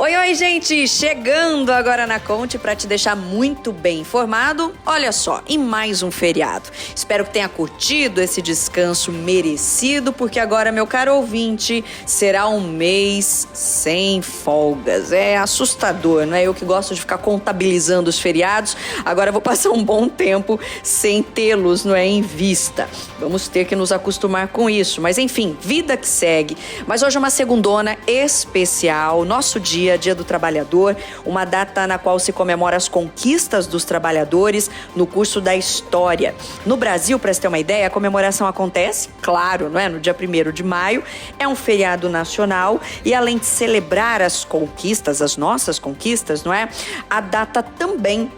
Oi, gente! Chegando agora na Conte para te deixar muito bem informado. Olha só, em mais um feriado. Espero que tenha curtido esse descanso merecido, porque agora, meu caro ouvinte, será um mês sem folgas. É assustador, não é? Eu que gosto de ficar contabilizando os feriados, agora vou passar um bom tempo sem tê-los, não é, em vista. Vamos ter que nos acostumar com isso, mas enfim, vida que segue. Mas hoje é uma segundona especial, nosso dia do Trabalhador, uma data na qual se comemora as conquistas dos trabalhadores no curso da História. No Brasil, para você ter uma ideia, a comemoração acontece, claro, não é? No dia 1º de maio, é um feriado nacional e além de celebrar as conquistas, as nossas conquistas, não é? A data também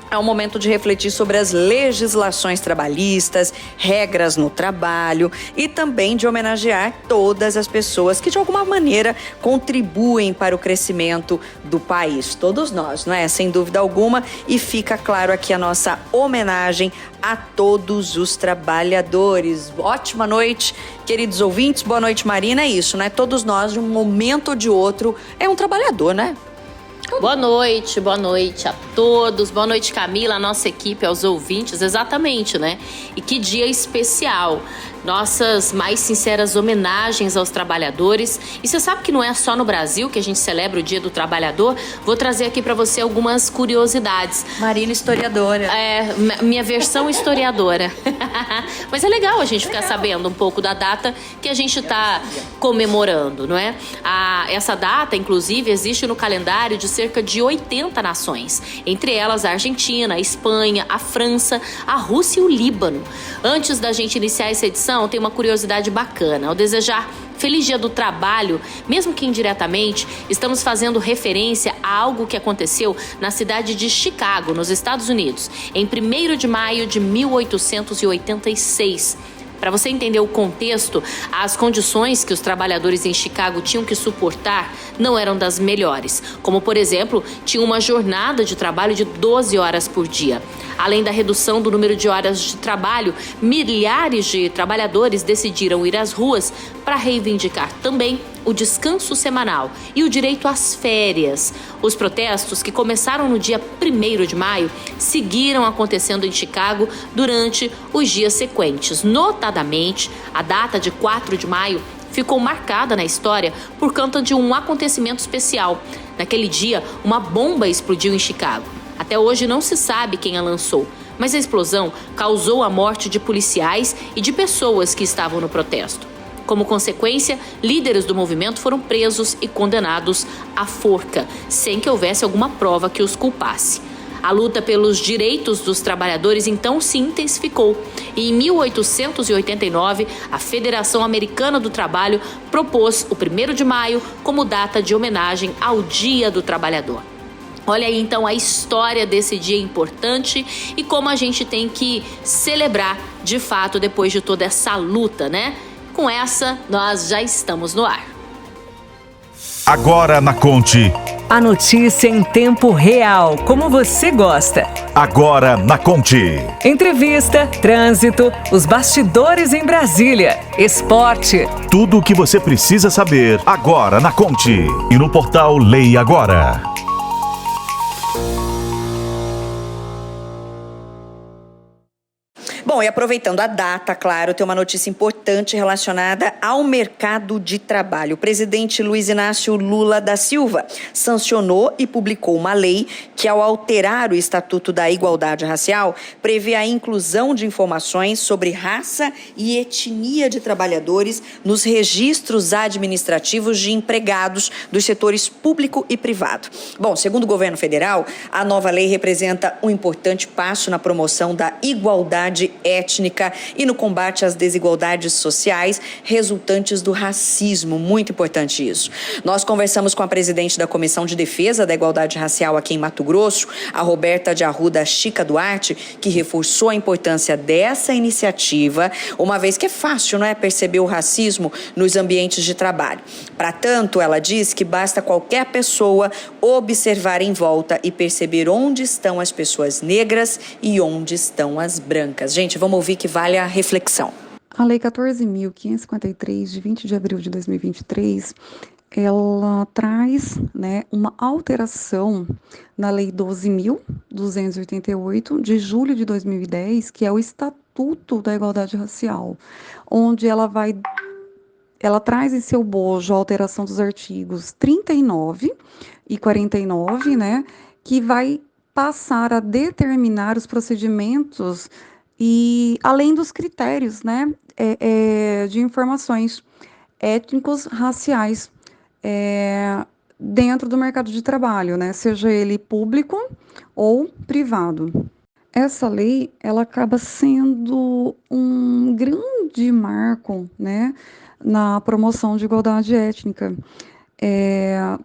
é um momento de refletir sobre as legislações trabalhistas, regras no trabalho e também de homenagear todas as pessoas que de alguma maneira contribuem para o crescimento do país. Todos nós, não é? Sem dúvida alguma. E fica claro aqui a nossa homenagem a todos os trabalhadores. Ótima noite, queridos ouvintes. Boa noite, Marina. É isso, né? Todos nós, de um momento ou de outro, é um trabalhador, né? Boa noite a todos. Boa noite, Camila, a nossa equipe, aos ouvintes. Exatamente, né? E que dia especial. Nossas mais sinceras homenagens aos trabalhadores. E você sabe que não é só no Brasil que a gente celebra o Dia do Trabalhador? Vou trazer aqui para você algumas curiosidades. Marina, historiadora. É, minha versão historiadora. Mas é legal a gente ficar sabendo um pouco da data que a gente está comemorando, não é? Essa data, inclusive, existe no calendário de cerca de 80 nações. Entre elas a Argentina, a Espanha, a França, a Rússia e o Líbano. Antes da gente iniciar essa edição, tem uma curiosidade bacana. Ao desejar Feliz Dia do Trabalho, mesmo que indiretamente, estamos fazendo referência a algo que aconteceu na cidade de Chicago, nos Estados Unidos, em 1º de maio de 1886. Para você entender o contexto, as condições que os trabalhadores em Chicago tinham que suportar não eram das melhores. Como, por exemplo, tinha uma jornada de trabalho de 12 horas por dia. Além da redução do número de horas de trabalho, milhares de trabalhadores decidiram ir às ruas para reivindicar também o descanso semanal e o direito às férias. Os protestos, que começaram no dia 1º de maio, seguiram acontecendo em Chicago durante os dias sequentes. Notadamente, a data de 4 de maio ficou marcada na história por conta de um acontecimento especial. Naquele dia, uma bomba explodiu em Chicago. Até hoje não se sabe quem a lançou, mas a explosão causou a morte de policiais e de pessoas que estavam no protesto. Como consequência, líderes do movimento foram presos e condenados à forca, sem que houvesse alguma prova que os culpasse. A luta pelos direitos dos trabalhadores então se intensificou e em 1889 a Federação Americana do Trabalho propôs o 1º de maio como data de homenagem ao Dia do Trabalhador. Olha aí então a história desse dia importante e como a gente tem que celebrar de fato depois de toda essa luta, né? Com essa, nós já estamos no ar. Agora na Conte. A notícia em tempo real, como você gosta. Agora na Conte. Entrevista, trânsito, os bastidores em Brasília, esporte. Tudo o que você precisa saber agora na Conte. E no portal Leia Agora. Bom, e aproveitando a data, claro, tem uma notícia importante relacionada ao mercado de trabalho. O presidente Luiz Inácio Lula da Silva sancionou e publicou uma lei que, ao alterar o Estatuto da Igualdade Racial, prevê a inclusão de informações sobre raça e etnia de trabalhadores nos registros administrativos de empregados dos setores público e privado. Bom, segundo o governo federal, a nova lei representa um importante passo na promoção da igualdade étnica e no combate às desigualdades sociais resultantes do racismo. Muito importante isso. Nós conversamos com a presidente da Comissão de Defesa da Igualdade Racial aqui em Mato Grosso, a Roberta de Arruda Chica Duarte, que reforçou a importância dessa iniciativa, uma vez que é fácil, não é, perceber o racismo nos ambientes de trabalho. Para tanto, ela diz que basta qualquer pessoa observar em volta e perceber onde estão as pessoas negras e onde estão as brancas. Gente, vamos ouvir que vale a reflexão. A Lei 14.553, de 20 de abril de 2023, ela traz, né, uma alteração na Lei 12.288, de julho de 2010, que é o Estatuto da Igualdade Racial, onde ela traz em seu bojo a alteração dos artigos 39 e 49, né, que vai passar a determinar os procedimentos e além dos critérios, né, de informações étnicos, raciais, dentro do mercado de trabalho, né, seja ele público ou privado. Essa lei, ela acaba sendo um grande marco, né, na promoção de igualdade étnica,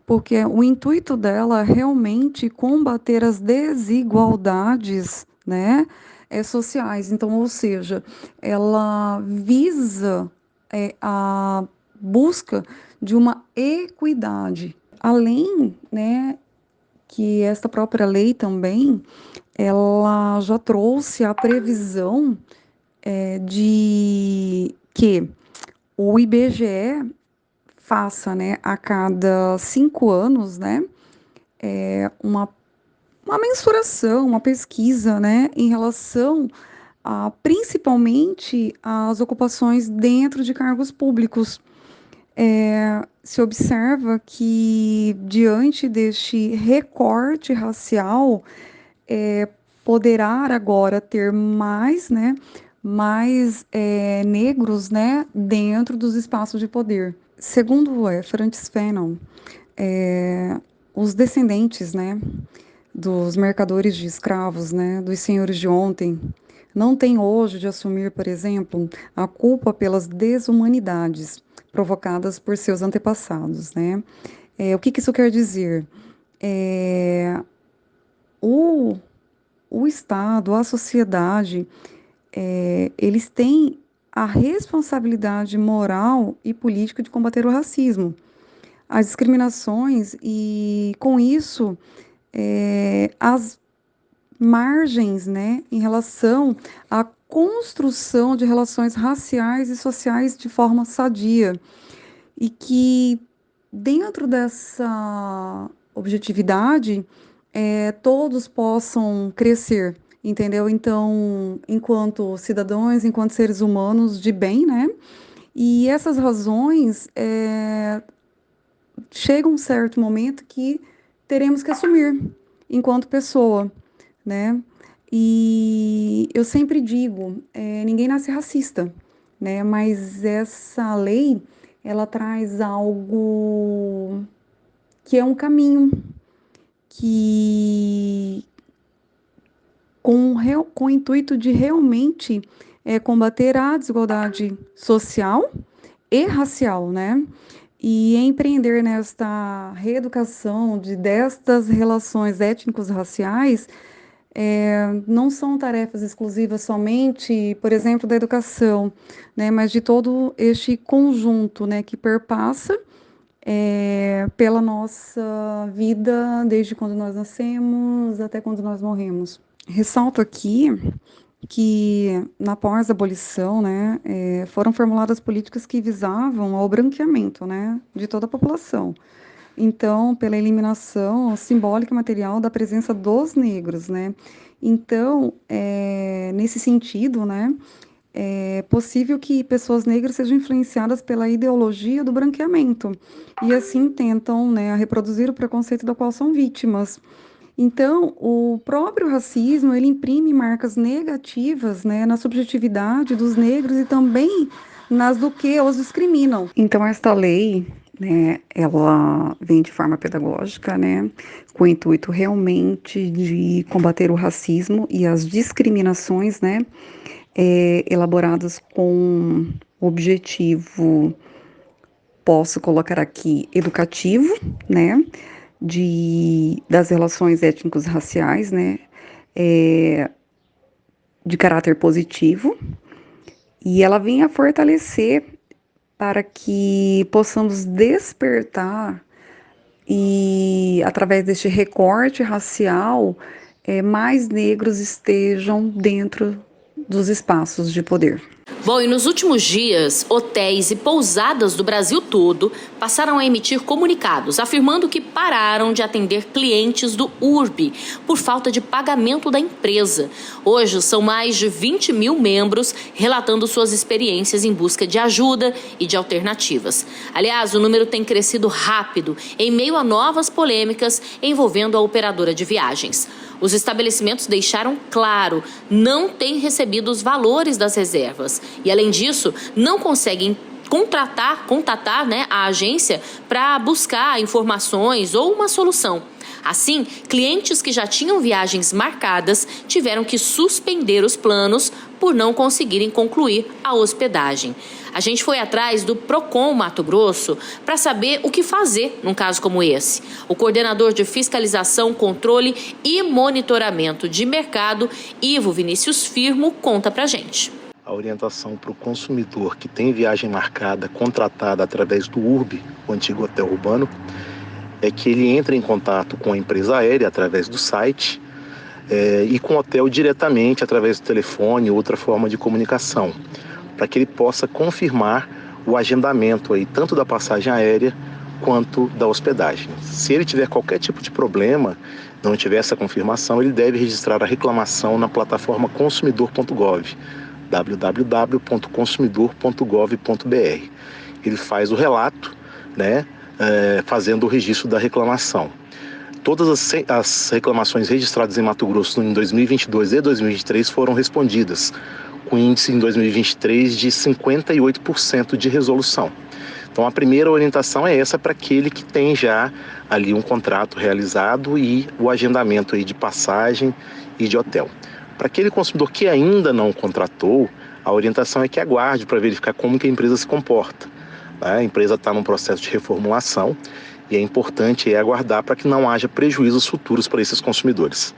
porque o intuito dela é realmente combater as desigualdades, né, sociais. Então, ou seja, ela visa a busca de uma equidade, além, né, que esta própria lei também ela já trouxe a previsão de que o IBGE faça, né, a cada 5 anos, né, uma mensuração, uma pesquisa, né, em relação a, principalmente, às ocupações dentro de cargos públicos. Se observa que, diante deste recorte racial, poderá agora ter mais, né, negros, né, dentro dos espaços de poder. Segundo Francis Fanon, os descendentes, né, dos mercadores de escravos, né, dos senhores de ontem, não têm hoje de assumir, por exemplo, a culpa pelas desumanidades provocadas por seus antepassados, né? O que isso quer dizer? O, o Estado, a sociedade, eles têm a responsabilidade moral e política de combater o racismo, as discriminações e, com isso, as margens, né, em relação à construção de relações raciais e sociais de forma sadia. E que, dentro dessa objetividade, todos possam crescer, entendeu? Então, enquanto cidadãos, enquanto seres humanos de bem, né? E essas razões, chega um certo momento que teremos que assumir enquanto pessoa, né? E eu sempre digo, ninguém nasce racista, né? Mas essa lei, ela traz algo que é um caminho que com o intuito de realmente combater a desigualdade social e racial, né? E empreender nesta reeducação destas relações étnicos-raciais não são tarefas exclusivas somente, por exemplo, da educação, né, mas de todo este conjunto, né, que perpassa pela nossa vida, desde quando nós nascemos até quando nós morremos. Ressalto aqui que, na pós-abolição, né, foram formuladas políticas que visavam ao branqueamento, né, de toda a população. Então, pela eliminação simbólica e material da presença dos negros, né? Então, nesse sentido, né, é possível que pessoas negras sejam influenciadas pela ideologia do branqueamento e assim tentam, né, reproduzir o preconceito do qual são vítimas. Então, o próprio racismo, ele imprime marcas negativas, né, na subjetividade dos negros e também nas do que os discriminam. Então, esta lei, né, ela vem de forma pedagógica, né, com o intuito realmente de combater o racismo e as discriminações, né, elaboradas com o objetivo, posso colocar aqui, educativo, né, das relações étnicos raciais, né, de caráter positivo, e ela vem a fortalecer para que possamos despertar e, através deste recorte racial, mais negros estejam dentro dos espaços de poder. Bom, e nos últimos dias, hotéis e pousadas do Brasil todo passaram a emitir comunicados afirmando que pararam de atender clientes do URB por falta de pagamento da empresa. Hoje, são mais de 20 mil membros relatando suas experiências em busca de ajuda e de alternativas. Aliás, o número tem crescido rápido em meio a novas polêmicas envolvendo a operadora de viagens. Os estabelecimentos deixaram claro, não têm recebido os valores das reservas. E, além disso, não conseguem contatar a agência para buscar informações ou uma solução. Assim, clientes que já tinham viagens marcadas tiveram que suspender os planos por não conseguirem concluir a hospedagem. A gente foi atrás do Procon Mato Grosso para saber o que fazer num caso como esse. O coordenador de Fiscalização, Controle e Monitoramento de Mercado, Ivo Vinícius Firmo, conta pra gente. A orientação para o consumidor que tem viagem marcada, contratada através do URB, o antigo hotel urbano, é que ele entre em contato com a empresa aérea através do site e com o hotel diretamente através do telefone ou outra forma de comunicação, para que ele possa confirmar o agendamento aí, tanto da passagem aérea quanto da hospedagem. Se ele tiver qualquer tipo de problema, não tiver essa confirmação, ele deve registrar a reclamação na plataforma consumidor.gov, www.consumidor.gov.br. Ele faz o relato, fazendo o registro da reclamação. Todas as reclamações registradas em Mato Grosso em 2022 e 2023 foram respondidas, com índice em 2023 de 58% de resolução. Então, a primeira orientação é essa para aquele que tem já ali um contrato realizado e o agendamento aí de passagem e de hotel. Para aquele consumidor que ainda não contratou, a orientação é que aguarde para verificar como que a empresa se comporta. A empresa está num processo de reformulação e é importante aguardar para que não haja prejuízos futuros para esses consumidores.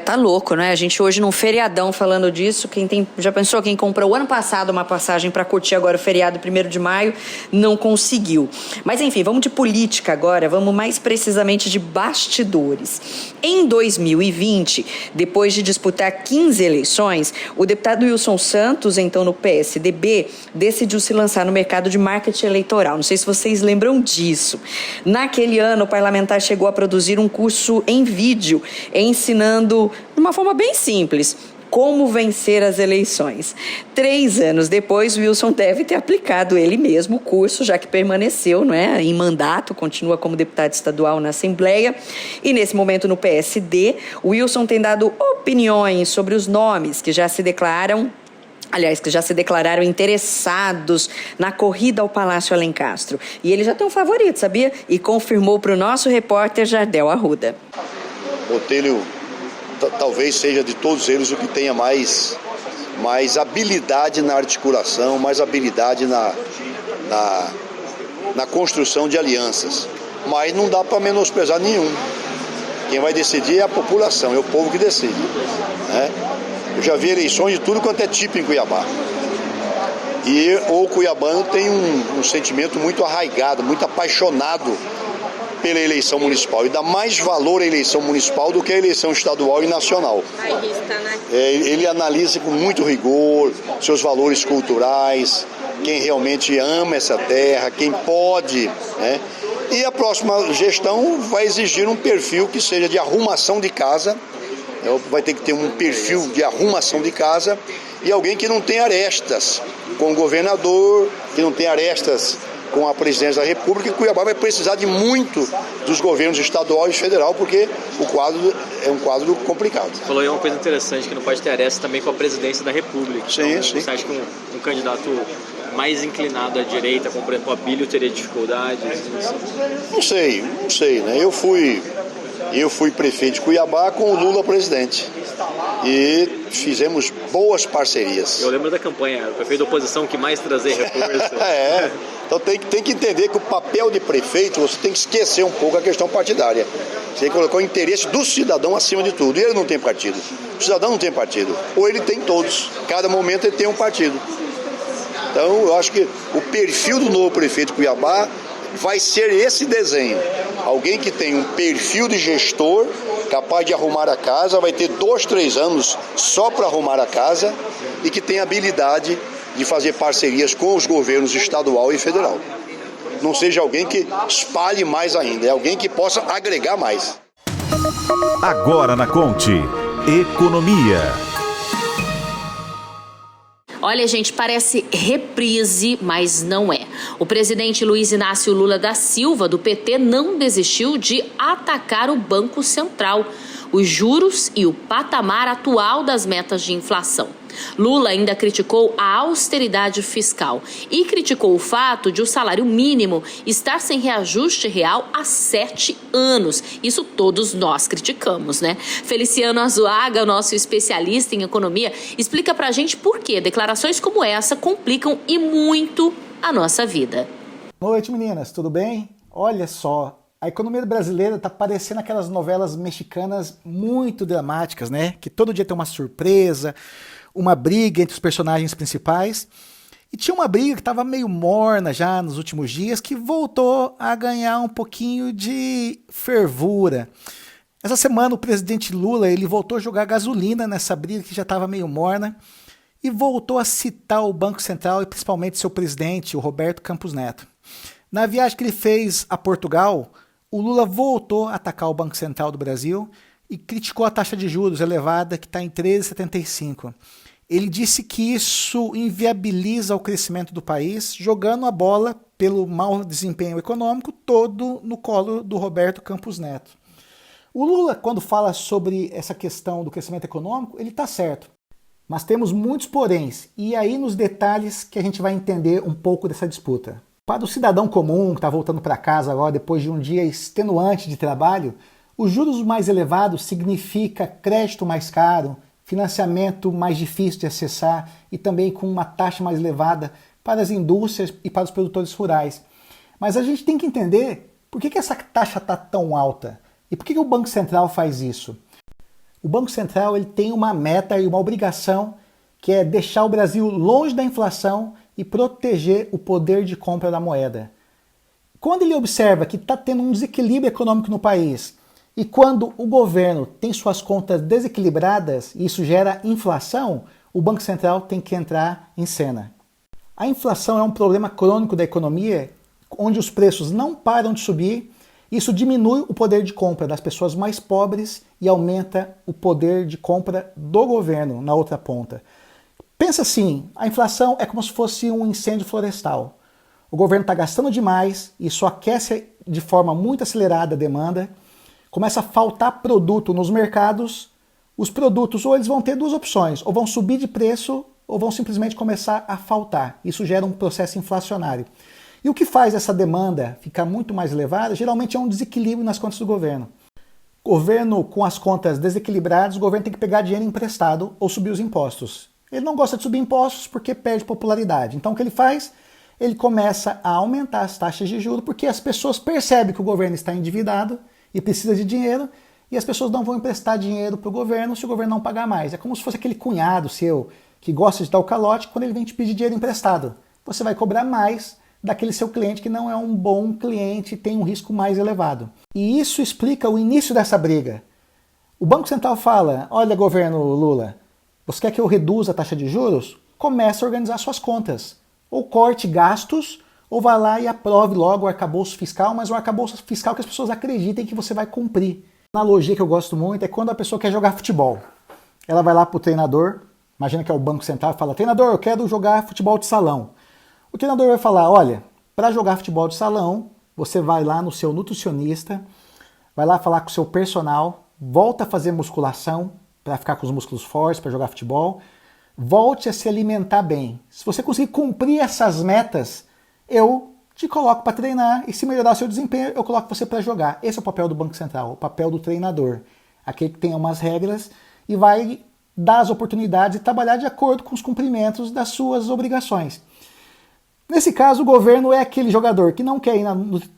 Tá louco, né? A gente hoje num feriadão falando disso, já pensou quem comprou o ano passado uma passagem para curtir agora o feriado 1º de maio, não conseguiu. Mas enfim, vamos de política agora, vamos mais precisamente de bastidores. Em 2020, depois de disputar 15 eleições, o deputado Wilson Santos, então no PSDB, decidiu se lançar no mercado de marketing eleitoral. Não sei se vocês lembram disso. Naquele ano, o parlamentar chegou a produzir um curso em vídeo, ensinando de uma forma bem simples como vencer as eleições. 3 anos depois, Wilson deve ter aplicado ele mesmo o curso, já que permaneceu, em mandato, continua como deputado estadual na Assembleia. E nesse momento no PSD, Wilson tem dado opiniões sobre os nomes que já se declararam interessados na corrida ao Palácio Alencastro. E ele já tem um favorito, sabia? E confirmou para o nosso repórter Jardel Arruda. Botelho talvez seja de todos eles o que tenha mais habilidade na articulação, mais habilidade na construção de alianças. Mas não dá para menosprezar nenhum. Quem vai decidir é a população, é o povo que decide. Eu já vi eleições de tudo quanto é tipo em Cuiabá. E o cuiabano tem um sentimento muito arraigado, muito apaixonado pela eleição municipal, e dá mais valor à eleição municipal do que à eleição estadual e nacional. Ele analisa com muito rigor seus valores culturais, quem realmente ama essa terra, quem pode, E a próxima gestão vai exigir um perfil que seja de arrumação de casa, vai ter que ter um perfil de arrumação de casa e alguém que não tenha arestas com o governador, que não tenha arestas com a presidência da República, e Cuiabá vai precisar de muito dos governos estadual e federal, porque o quadro é um quadro complicado. Você falou aí uma coisa interessante, que não pode ter arestas também com a presidência da República. Sim. Você acha que um candidato mais inclinado à direita, como por exemplo a Abílio, teria dificuldades? Não sei, Eu fui prefeito de Cuiabá com o Lula presidente. E fizemos boas parcerias. Eu lembro da campanha, o prefeito da oposição que mais trazia reforço. Então tem que entender que o papel de prefeito, você tem que esquecer um pouco a questão partidária. Você tem que colocar o interesse do cidadão acima de tudo. E ele não tem partido. O cidadão não tem partido. Ou ele tem todos. Cada momento ele tem um partido. Então eu acho que o perfil do novo prefeito de Cuiabá vai ser esse desenho. Alguém que tem um perfil de gestor, capaz de arrumar a casa, vai ter 2, 3 anos só para arrumar a casa e que tem habilidade de fazer parcerias com os governos estadual e federal. Não seja alguém que espalhe mais ainda, é alguém que possa agregar mais. Agora na Conte, economia. Olha, gente, parece reprise, mas não é. O presidente Luiz Inácio Lula da Silva, do PT, não desistiu de atacar o Banco Central, os juros e o patamar atual das metas de inflação. Lula ainda criticou a austeridade fiscal e criticou o fato de o salário mínimo estar sem reajuste real há 7 anos. Isso todos nós criticamos, né? Feliciano Azuaga, nosso especialista em economia, explica pra gente por que declarações como essa complicam e muito a nossa vida. Boa noite, meninas. Tudo bem? Olha só, a economia brasileira tá parecendo aquelas novelas mexicanas muito dramáticas, né? Que todo dia tem uma surpresa, uma briga entre os personagens principais. E tinha uma briga que estava meio morna já nos últimos dias, que voltou a ganhar um pouquinho de fervura. Essa semana o presidente Lula ele voltou a jogar gasolina nessa briga que já estava meio morna e voltou a citar o Banco Central e principalmente seu presidente, o Roberto Campos Neto. Na viagem que ele fez a Portugal, o Lula voltou a atacar o Banco Central do Brasil e criticou a taxa de juros elevada que está em 13,75%. Ele disse que isso inviabiliza o crescimento do país, jogando a bola pelo mau desempenho econômico todo no colo do Roberto Campos Neto. O Lula, quando fala sobre essa questão do crescimento econômico, ele está certo. Mas temos muitos poréns, e aí nos detalhes que a gente vai entender um pouco dessa disputa. Para o cidadão comum que está voltando para casa agora depois de um dia extenuante de trabalho, os juros mais elevados significa crédito mais caro, financiamento mais difícil de acessar e também com uma taxa mais elevada para as indústrias e para os produtores rurais. Mas a gente tem que entender por que essa taxa está tão alta e por que o Banco Central faz isso. O Banco Central ele tem uma meta e uma obrigação que é deixar o Brasil longe da inflação e proteger o poder de compra da moeda. Quando ele observa que está tendo um desequilíbrio econômico no país e quando o governo tem suas contas desequilibradas e isso gera inflação, o Banco Central tem que entrar em cena. A inflação é um problema crônico da economia, onde os preços não param de subir. Isso diminui o poder de compra das pessoas mais pobres e aumenta o poder de compra do governo na outra ponta. Pensa assim, a inflação é como se fosse um incêndio florestal. O governo está gastando demais, isso aquece de forma muito acelerada a demanda, começa a faltar produto nos mercados, os produtos ou eles vão ter duas opções, ou vão subir de preço ou vão simplesmente começar a faltar. Isso gera um processo inflacionário. E o que faz essa demanda ficar muito mais elevada, geralmente é um desequilíbrio nas contas do governo. Governo com as contas desequilibradas, o governo tem que pegar dinheiro emprestado ou subir os impostos. Ele não gosta de subir impostos porque perde popularidade. Então o que ele faz? Ele começa a aumentar as taxas de juros porque as pessoas percebem que o governo está endividado e precisa de dinheiro, e as pessoas não vão emprestar dinheiro para o governo se o governo não pagar mais. É como se fosse aquele cunhado seu que gosta de dar o calote quando ele vem te pedir dinheiro emprestado. Você vai cobrar mais daquele seu cliente que não é um bom cliente e tem um risco mais elevado. E isso explica o início dessa briga. O Banco Central fala, olha governo Lula, você quer que eu reduza a taxa de juros? Comece a organizar suas contas. Ou corte gastos, ou vá lá e aprove logo o arcabouço fiscal, mas um arcabouço fiscal que as pessoas acreditem que você vai cumprir. A analogia que eu gosto muito é quando a pessoa quer jogar futebol. Ela vai lá para o treinador, imagina que é o Banco Central, e fala, treinador, eu quero jogar futebol de salão. O treinador vai falar, olha, para jogar futebol de salão, você vai lá no seu nutricionista, vai lá falar com o seu personal, volta a fazer musculação para ficar com os músculos fortes, para jogar futebol, volte a se alimentar bem. Se você conseguir cumprir essas metas, eu te coloco para treinar e se melhorar o seu desempenho, eu coloco você para jogar. Esse é o papel do Banco Central, o papel do treinador. Aquele que tem umas regras e vai dar as oportunidades e trabalhar de acordo com os cumprimentos das suas obrigações. Nesse caso, o governo é aquele jogador que não quer ir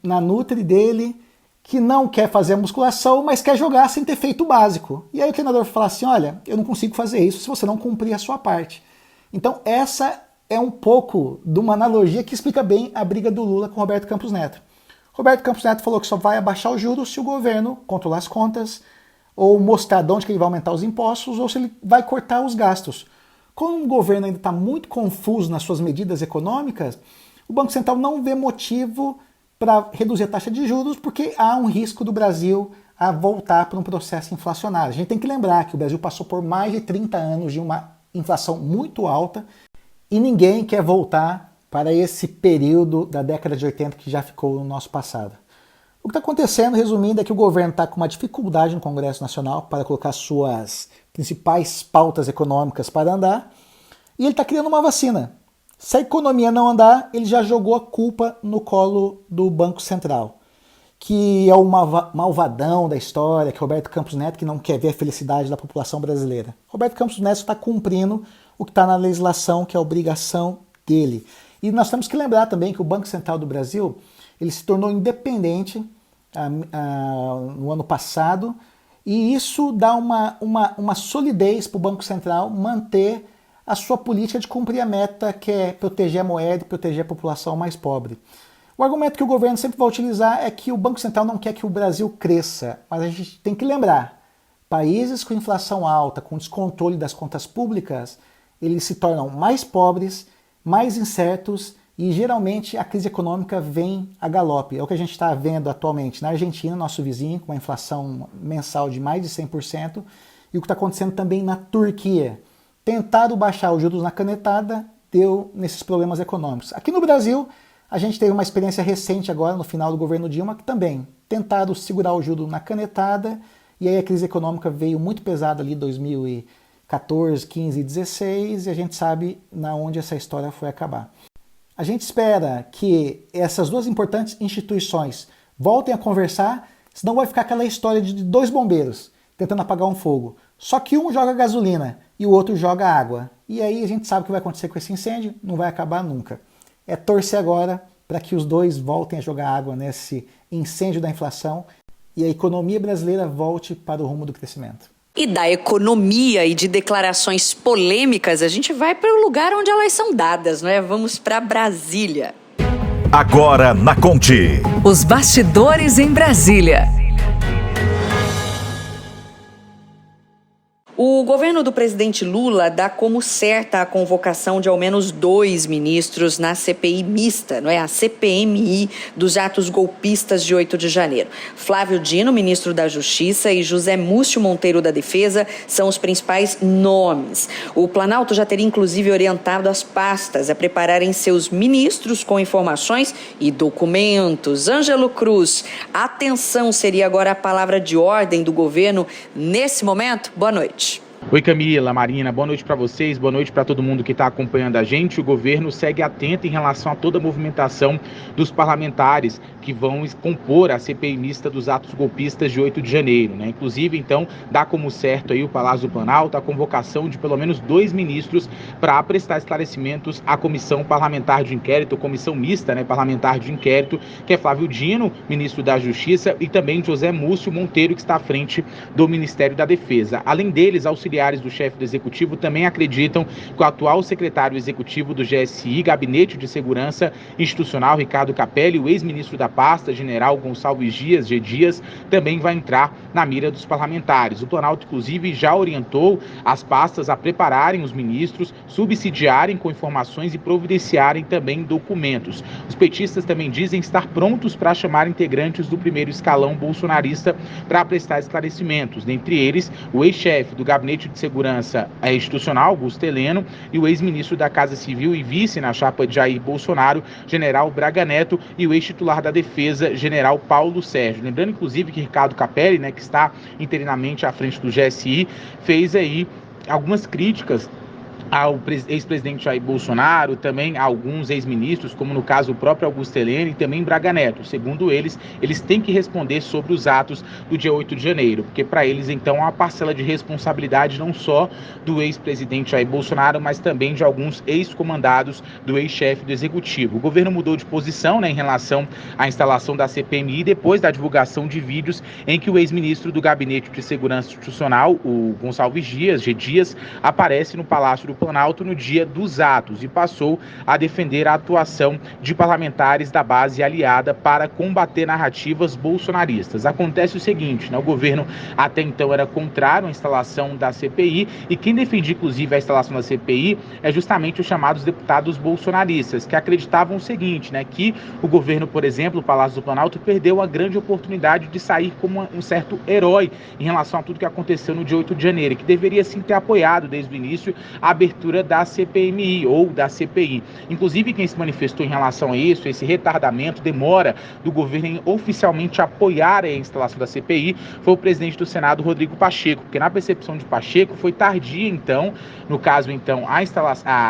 na Nutri dele, que não quer fazer a musculação, mas quer jogar sem ter feito o básico. E aí o treinador fala assim, olha, eu não consigo fazer isso se você não cumprir a sua parte. Então essa é um pouco de uma analogia que explica bem a briga do Lula com Roberto Campos Neto. Roberto Campos Neto falou que só vai abaixar os juros se o governo controlar as contas, ou mostrar de onde que ele vai aumentar os impostos, ou se ele vai cortar os gastos. Como o governo ainda está muito confuso nas suas medidas econômicas, o Banco Central não vê motivo para reduzir a taxa de juros, porque há um risco do Brasil a voltar para um processo inflacionário. A gente tem que lembrar que o Brasil passou por mais de 30 anos de uma inflação muito alta e ninguém quer voltar para esse período da década de 80 que já ficou no nosso passado. O que está acontecendo, resumindo, é que o governo está com uma dificuldade no Congresso Nacional para colocar suas principais pautas econômicas para andar, e ele está criando uma vacina. Se a economia não andar, ele já jogou a culpa no colo do Banco Central, que é o malvadão da história, que é Roberto Campos Neto, que não quer ver a felicidade da população brasileira. Roberto Campos Neto está cumprindo o que está na legislação, que é a obrigação dele. E nós temos que lembrar também que o Banco Central do Brasil ele se tornou independente no ano passado, e isso dá uma solidez para o Banco Central manter a sua política de cumprir a meta, que é proteger a moeda e proteger a população mais pobre. O argumento que o governo sempre vai utilizar é que o Banco Central não quer que o Brasil cresça, mas a gente tem que lembrar, países com inflação alta, com descontrole das contas públicas, eles se tornam mais pobres, mais incertos, e geralmente a crise econômica vem a galope. É o que a gente está vendo atualmente na Argentina, nosso vizinho, com uma inflação mensal de mais de 100%, e o que está acontecendo também na Turquia. Tentaram baixar os juros na canetada, deu nesses problemas econômicos. Aqui no Brasil, a gente teve uma experiência recente agora, no final do governo Dilma, que também tentaram segurar o juro na canetada, e aí a crise econômica veio muito pesada ali em 2014, 15 e 16, e a gente sabe na onde essa história foi acabar. A gente espera que essas duas importantes instituições voltem a conversar, senão vai ficar aquela história de dois bombeiros tentando apagar um fogo. Só que um joga gasolina e o outro joga água. E aí a gente sabe o que vai acontecer com esse incêndio, não vai acabar nunca. É torcer agora para que os dois voltem a jogar água nesse incêndio da inflação e a economia brasileira volte para o rumo do crescimento. E da economia e de declarações polêmicas, a gente vai para o lugar onde elas são dadas, não é? Vamos para Brasília. Agora na Conte. Os bastidores em Brasília. O governo do presidente Lula dá como certa a convocação de ao menos 2 ministros na CPI mista, não é? A CPMI dos atos golpistas de 8 de janeiro. Flávio Dino, ministro da Justiça, e José Múcio Monteiro da Defesa são os principais nomes. O Planalto já teria inclusive orientado as pastas a prepararem seus ministros com informações e documentos. Ângelo Cruz, atenção seria agora a palavra de ordem do governo nesse momento? Boa noite. Oi Camila, Marina, boa noite para vocês, boa noite para todo mundo que está acompanhando a gente. O governo segue atento em relação a toda a movimentação dos parlamentares que vão compor a CPI mista dos atos golpistas de 8 de janeiro, né? Inclusive, então, dá como certo aí o Palácio do Planalto a convocação de pelo menos 2 ministros para prestar esclarecimentos à comissão parlamentar de inquérito, comissão mista, né, parlamentar de inquérito, que é Flávio Dino, ministro da Justiça, e também José Múcio Monteiro, que está à frente do Ministério da Defesa. Além deles, auxiliares do chefe do Executivo também acreditam que o atual secretário executivo do GSI, Gabinete de Segurança Institucional, Ricardo Capelli, e o ex-ministro da pasta, general Gonçalves Dias, G. Dias, também vai entrar na mira dos parlamentares. O Planalto, inclusive, já orientou as pastas a prepararem os ministros, subsidiarem com informações e providenciarem também documentos. Os petistas também dizem estar prontos para chamar integrantes do primeiro escalão bolsonarista para prestar esclarecimentos, dentre eles o ex-chefe do Gabinete de Segurança Institucional, Augusto Heleno, e o ex-ministro da Casa Civil e vice na chapa de Jair Bolsonaro, general Braga Neto, e o ex-titular da Defesa, general Paulo Sérgio. Lembrando, inclusive, que Ricardo Capelli, né, que está interinamente à frente do GSI, fez aí algumas críticas ao ex-presidente Jair Bolsonaro, também a alguns ex-ministros, como no caso o próprio Augusto Heleno e também Braga Neto. Segundo eles têm que responder sobre os atos do dia 8 de janeiro, porque para eles, então, há uma parcela de responsabilidade não só do ex-presidente Jair Bolsonaro, mas também de alguns ex-comandados do ex-chefe do Executivo. O governo mudou de posição, né, em relação à instalação da CPMI depois da divulgação de vídeos em que o ex-ministro do Gabinete de Segurança Institucional, o Gonçalves Dias, G. Dias, aparece no Palácio do Planalto no dia dos atos e passou a defender a atuação de parlamentares da base aliada para combater narrativas bolsonaristas. Acontece o seguinte, né, o governo até então era contrário à instalação da CPI e quem defendia inclusive a instalação da CPI é justamente os chamados deputados bolsonaristas, que acreditavam o seguinte, né, que o governo, por exemplo, o Palácio do Planalto, perdeu a grande oportunidade de sair como um certo herói em relação a tudo que aconteceu no dia 8 de janeiro, que deveria sim ter apoiado desde o início a abertura da CPMI ou da CPI. Inclusive, quem se manifestou em relação a isso, esse retardamento, demora do governo em oficialmente apoiar a instalação da CPI, foi o presidente do Senado, Rodrigo Pacheco, porque na percepção de Pacheco foi tardia, então, no caso, então,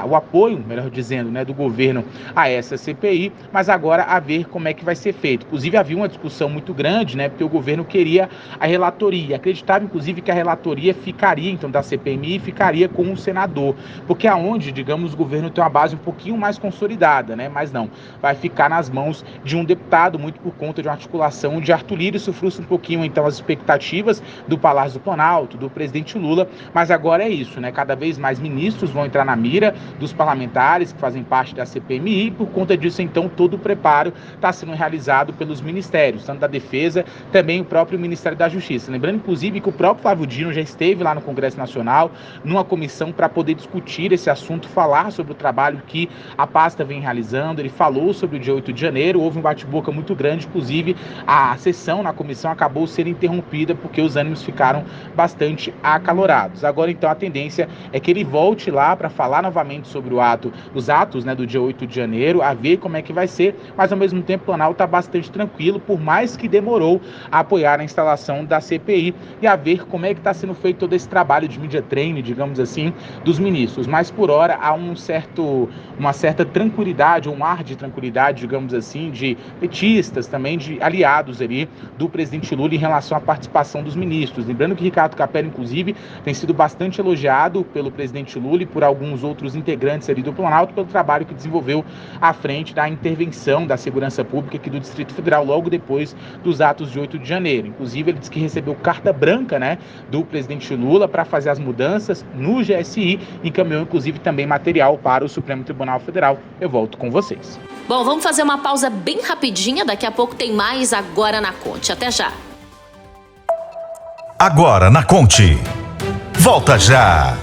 o apoio, melhor dizendo, né, do governo a essa CPI, mas agora a ver como é que vai ser feito. Inclusive, havia uma discussão muito grande, né, porque o governo queria a relatoria, acreditava, inclusive, que a relatoria ficaria, então, da CPMI, ficaria com o senador, porque aonde, digamos, o governo tem uma base um pouquinho mais consolidada, né, mas não, vai ficar nas mãos de um deputado, muito por conta de uma articulação de Arthur Lira. Isso frustra um pouquinho, então, as expectativas do Palácio do Planalto, do presidente Lula, mas agora é isso, né, cada vez mais ministros vão entrar na mira dos parlamentares que fazem parte da CPMI e, por conta disso, então, todo o preparo está sendo realizado pelos ministérios, tanto da Defesa, também o próprio Ministério da Justiça. Lembrando, inclusive, que o próprio Flávio Dino já esteve lá no Congresso Nacional, numa comissão para poder discutir esse assunto, falar sobre o trabalho que a pasta vem realizando. Ele falou sobre o dia 8 de janeiro, houve um bate-boca muito grande, inclusive a sessão na comissão acabou sendo interrompida porque os ânimos ficaram bastante acalorados. Agora, então, a tendência é que ele volte lá para falar novamente sobre os atos, né, do dia 8 de janeiro, a ver como é que vai ser, mas ao mesmo tempo o Planalto está bastante tranquilo, por mais que demorou a apoiar a instalação da CPI e a ver como é que está sendo feito todo esse trabalho de media training, digamos assim, dos ministros. Mas por hora há uma certa tranquilidade, um ar de tranquilidade, digamos assim, de petistas, também de aliados ali do presidente Lula em relação à participação dos ministros. Lembrando que Ricardo Capello, inclusive, tem sido bastante elogiado pelo presidente Lula e por alguns outros integrantes ali do Planalto pelo trabalho que desenvolveu à frente da intervenção da segurança pública aqui do Distrito Federal logo depois dos atos de 8 de janeiro. Inclusive, ele disse que recebeu carta branca, né, do presidente Lula para fazer as mudanças no GSI e encaminhou, inclusive, também material para o Supremo Tribunal Federal. Eu volto com vocês. Bom, vamos fazer uma pausa bem rapidinha, daqui a pouco tem mais Agora na Conte. Até já! Agora na Conte. Volta já!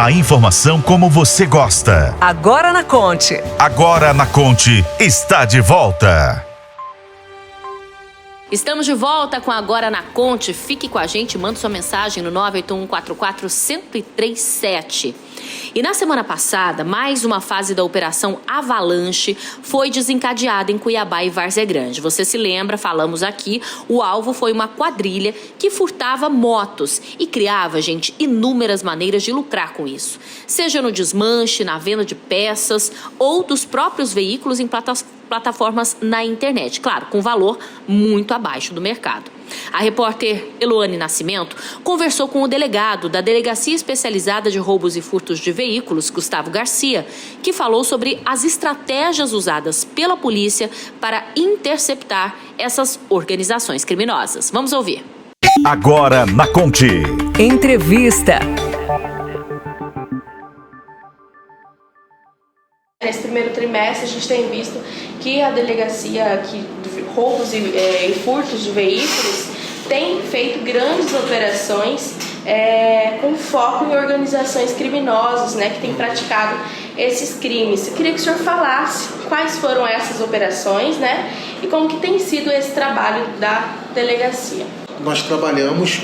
A informação como você gosta. Agora na Conte. Agora na Conte está de volta. Estamos de volta com Agora na Conte. Fique com a gente, manda sua mensagem no 98144-1037. E na semana passada, mais uma fase da Operação Avalanche foi desencadeada em Cuiabá e Várzea Grande. Você se lembra, falamos aqui, o alvo foi uma quadrilha que furtava motos e criava, gente, inúmeras maneiras de lucrar com isso. Seja no desmanche, na venda de peças ou dos próprios veículos em plataformas na internet. Claro, com valor muito abaixo do mercado. A repórter Eloane Nascimento conversou com o delegado da Delegacia Especializada de Roubos e Furtos de Veículos, Gustavo Garcia, que falou sobre as estratégias usadas pela polícia para interceptar essas organizações criminosas. Vamos ouvir. Agora na Conte. Entrevista. Nesse primeiro trimestre, a gente tem visto que a delegacia de roubos e furtos de veículos tem feito grandes operações com foco em organizações criminosas, né, que têm praticado esses crimes. Eu queria que o senhor falasse quais foram essas operações, né, e como que tem sido esse trabalho da delegacia. Nós trabalhamos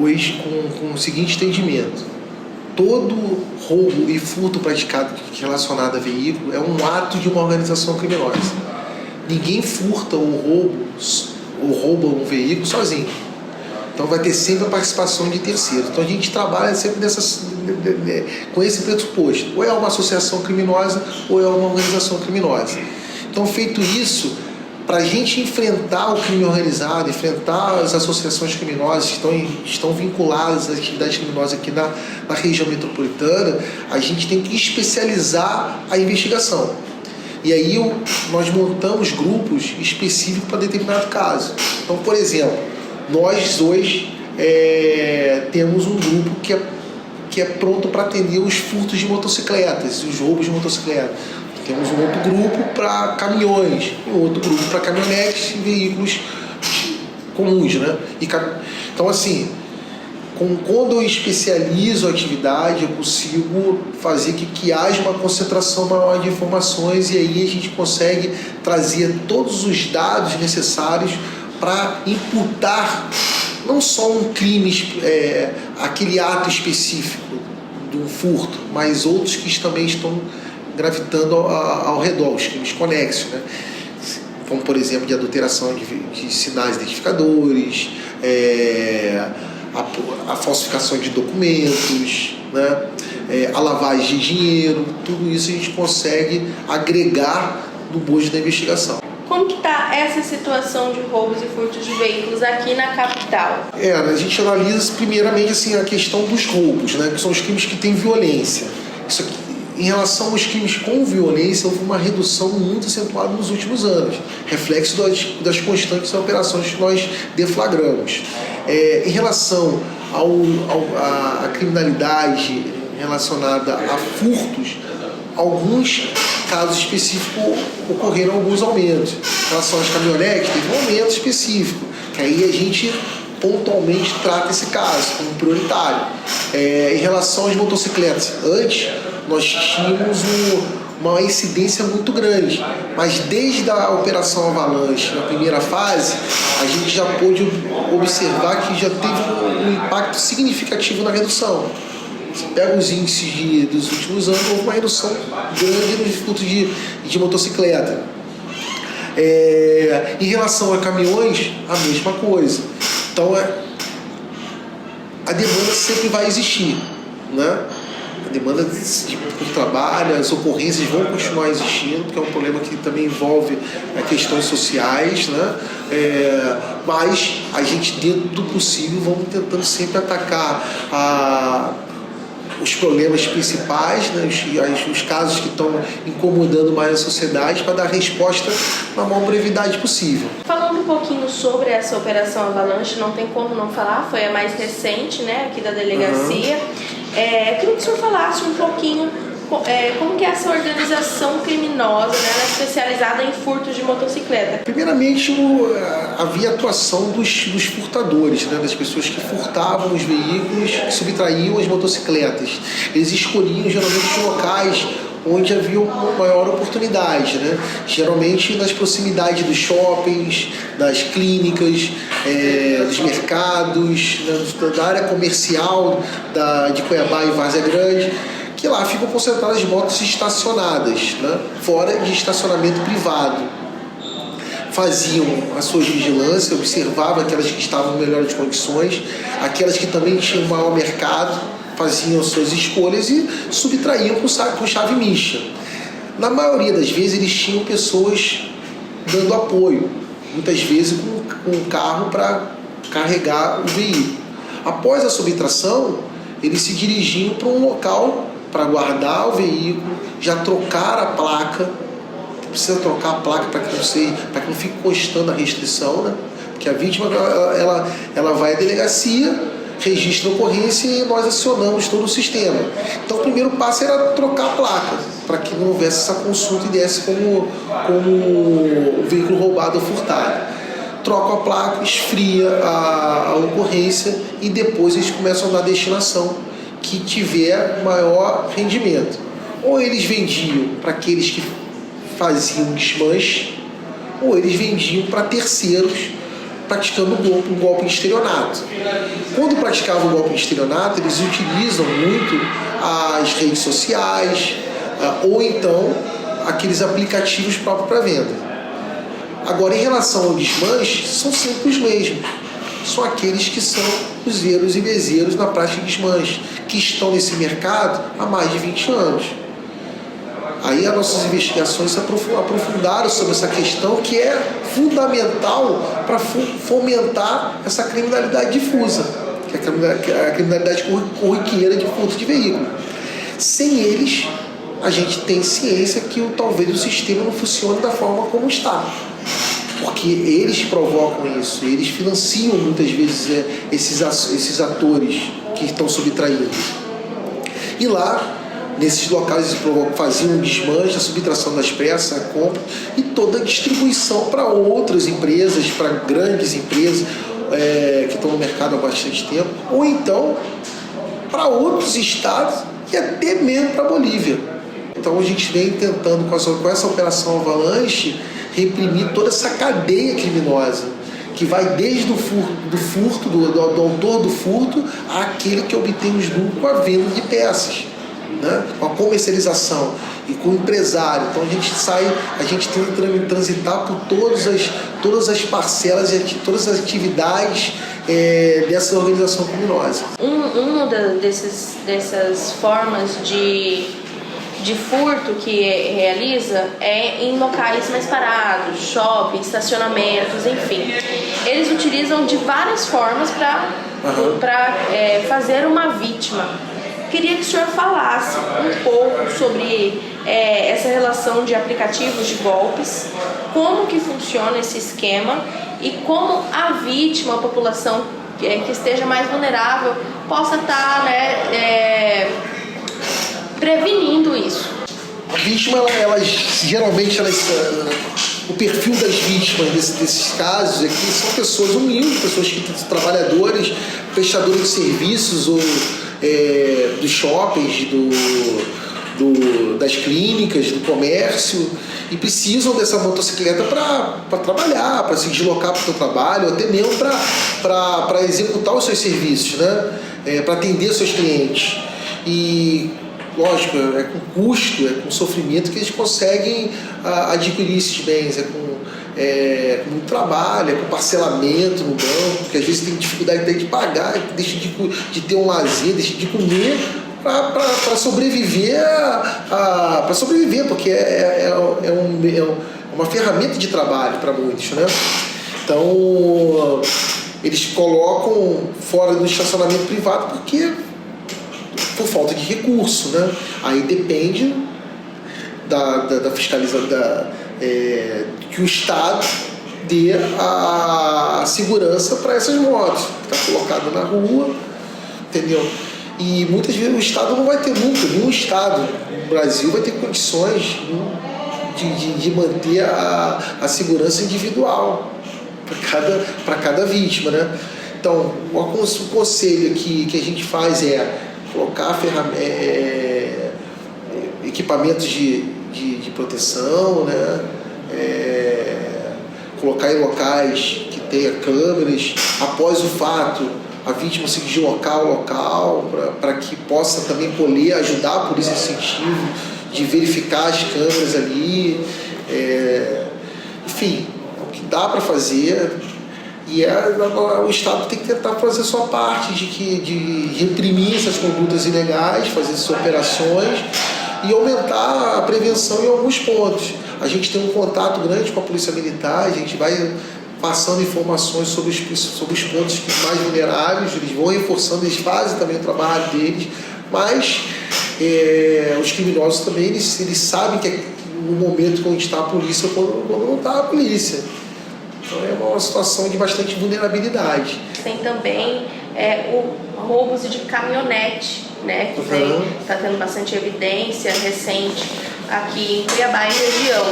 hoje com o seguinte entendimento. Todo roubo e furto praticado relacionado a veículo é um ato de uma organização criminosa. Ninguém furta ou rouba um veículo sozinho. Então vai ter sempre a participação de terceiros. Então a gente trabalha sempre com esse pressuposto. Ou é uma associação criminosa ou é uma organização criminosa. Então, feito isso, para a gente enfrentar o crime organizado, enfrentar as associações criminosas que estão vinculadas às atividades criminosas aqui na região metropolitana, a gente tem que especializar a investigação. E aí nós montamos grupos específicos para determinado caso. Então, por exemplo, nós hoje temos um grupo que é pronto para atender os furtos de motocicletas, os roubos de motocicletas. Temos um outro grupo para caminhões, um outro grupo para caminhonetes e veículos comuns, né? Então, assim, quando eu especializo a atividade, eu consigo fazer que haja uma concentração maior de informações e aí a gente consegue trazer todos os dados necessários para imputar não só um crime, aquele ato específico do furto, mas outros que também estão gravitando ao redor, os crimes conexos, né? Como, por exemplo, de adulteração de sinais identificadores, a falsificação de documentos, né? A lavagem de dinheiro, tudo isso a gente consegue agregar no bojo da investigação. Como que está essa situação de roubos e furtos de veículos aqui na capital? A gente analisa primeiramente assim, a questão dos roubos, né? Que são os crimes que têm violência. Isso aqui, em relação aos crimes com violência, houve uma redução muito acentuada nos últimos anos, reflexo das constantes operações que nós deflagramos. Em relação à criminalidade relacionada a furtos, alguns casos específicos ocorreram alguns aumentos. Em relação às caminhonetes, teve um aumento específico, que aí a gente pontualmente trata esse caso como prioritário. Em relação às motocicletas, antes nós tínhamos uma incidência muito grande, mas desde a Operação Avalanche, na primeira fase, a gente já pôde observar que já teve um impacto significativo na redução. Você pega os índices dos últimos anos, houve uma redução grande no furto de motocicleta. Em relação a caminhões, a mesma coisa. Então, a demanda sempre vai existir, né? A demanda por trabalho, as ocorrências vão continuar existindo, porque é um problema que também envolve questões sociais, né? Mas a gente, dentro do possível, vamos tentando sempre atacar os problemas principais, né? os casos que estão incomodando mais a sociedade, para dar resposta na maior brevidade possível. Falando um pouquinho sobre essa Operação Avalanche, não tem como não falar, foi a mais recente, né, aqui da delegacia. Queria que o senhor falasse um pouquinho como que é essa organização criminosa, né, ela é especializada em furtos de motocicleta? Primeiramente, havia atuação dos furtadores, né, das pessoas que furtavam os veículos, que subtraíam as motocicletas. Eles escolhiam geralmente os locais onde havia uma maior oportunidade, né? Geralmente nas proximidades dos shoppings, das clínicas, dos mercados, né, da área comercial de Cuiabá e Várzea Grande, que lá ficam concentradas motos estacionadas, né? Fora de estacionamento privado. Faziam as suas vigilâncias, observavam aquelas que estavam em melhores condições, aquelas que também tinham maior mercado, faziam as suas escolhas e subtraíam com chave micha. Na maioria das vezes eles tinham pessoas dando apoio, muitas vezes com um carro para carregar o veículo. Após a subtração, eles se dirigiam para um local para guardar o veículo, já trocar a placa. Precisa trocar a placa para que não fique constando a restrição, né? Porque a vítima ela vai à delegacia, registra a ocorrência e nós acionamos todo o sistema. Então o primeiro passo era trocar a placa, para que não houvesse essa consulta e desse como o veículo roubado ou furtado. Troca a placa, esfria a ocorrência e depois eles começam a dar a destinação que tiver maior rendimento. Ou eles vendiam para aqueles que faziam desmanche, ou eles vendiam para terceiros praticando um golpe em estelionato. Quando praticavam o golpe em estelionato, eles utilizam muito as redes sociais ou então aqueles aplicativos próprios para venda. Agora, em relação ao desmanche, são sempre os mesmos. São aqueles que são useiros e bezeiros na prática de desmanche, que estão nesse mercado há mais de 20 anos. Aí as nossas investigações se aprofundaram sobre essa questão que é fundamental para fomentar essa criminalidade difusa, que é a criminalidade corriqueira de furto de veículo. Sem eles, a gente tem ciência que talvez o sistema não funcione da forma como está. Porque eles provocam isso, eles financiam muitas vezes esses atores que estão subtraindo. E lá, nesses locais eles faziam um desmanche, a subtração das peças, a compra e toda a distribuição para outras empresas, para grandes empresas que estão no mercado há bastante tempo, ou então para outros estados e até mesmo para a Bolívia. Então a gente vem tentando, com essa operação Avalanche, reprimir toda essa cadeia criminosa, que vai desde o furto, do autor do furto, àquele que obtém os lucros com a venda de peças, né? Com a comercialização e com o empresário. Então a gente tenta transitar por todas as parcelas e todas as atividades dessa organização criminosa. Uma dessas formas de furto que realiza é em locais mais parados, shopping, estacionamentos, enfim. Eles utilizam de várias formas para fazer uma vítima. Queria que o senhor falasse um pouco sobre essa relação de aplicativos de golpes, como que funciona esse esquema e como a vítima, a população que esteja mais vulnerável, possa estar prevenindo isso. A vítima, geralmente, o perfil das vítimas desses casos é que são pessoas humildes, pessoas que trabalhadores, prestadores de serviços ou dos shoppings, das clínicas, do comércio, e precisam dessa motocicleta para trabalhar, para se deslocar para o seu trabalho, até mesmo para executar os seus serviços, né? Para atender seus clientes. E lógico, é com custo, é com sofrimento que eles conseguem adquirir esses bens, com muito trabalho, com parcelamento no banco, porque às vezes tem dificuldade até de pagar, deixa de ter um lazer, deixa de comer para sobreviver, porque é uma ferramenta de trabalho para muitos, né? Então eles colocam fora do estacionamento privado porque por falta de recurso, né? Aí depende da fiscalização, que o Estado dê a segurança para essas motos, que está colocada na rua, entendeu? E muitas vezes o Estado não vai ter nunca, nenhum Estado no Brasil vai ter condições de manter a segurança individual para cada vítima, né? Então, o conselho que a gente faz é colocar equipamentos de proteção, né? Colocar em locais que tenha câmeras. Após o fato, a vítima se deslocar ao local para que possa também colher, ajudar a polícia nesse sentido, de verificar as câmeras ali. Enfim, o que dá para fazer. E o Estado tem que tentar fazer a sua parte de reprimir essas condutas ilegais, fazer essas operações e aumentar a prevenção em alguns pontos. A gente tem um contato grande com a Polícia Militar, a gente vai passando informações sobre os pontos mais vulneráveis, eles vão reforçando, eles fazem também o trabalho deles, mas os criminosos também, eles sabem que no momento que está a polícia, quando não está a polícia. Então é uma situação de bastante vulnerabilidade. Tem também roubos de caminhonete, né, que está tendo bastante evidência recente aqui em Cuiabá e região.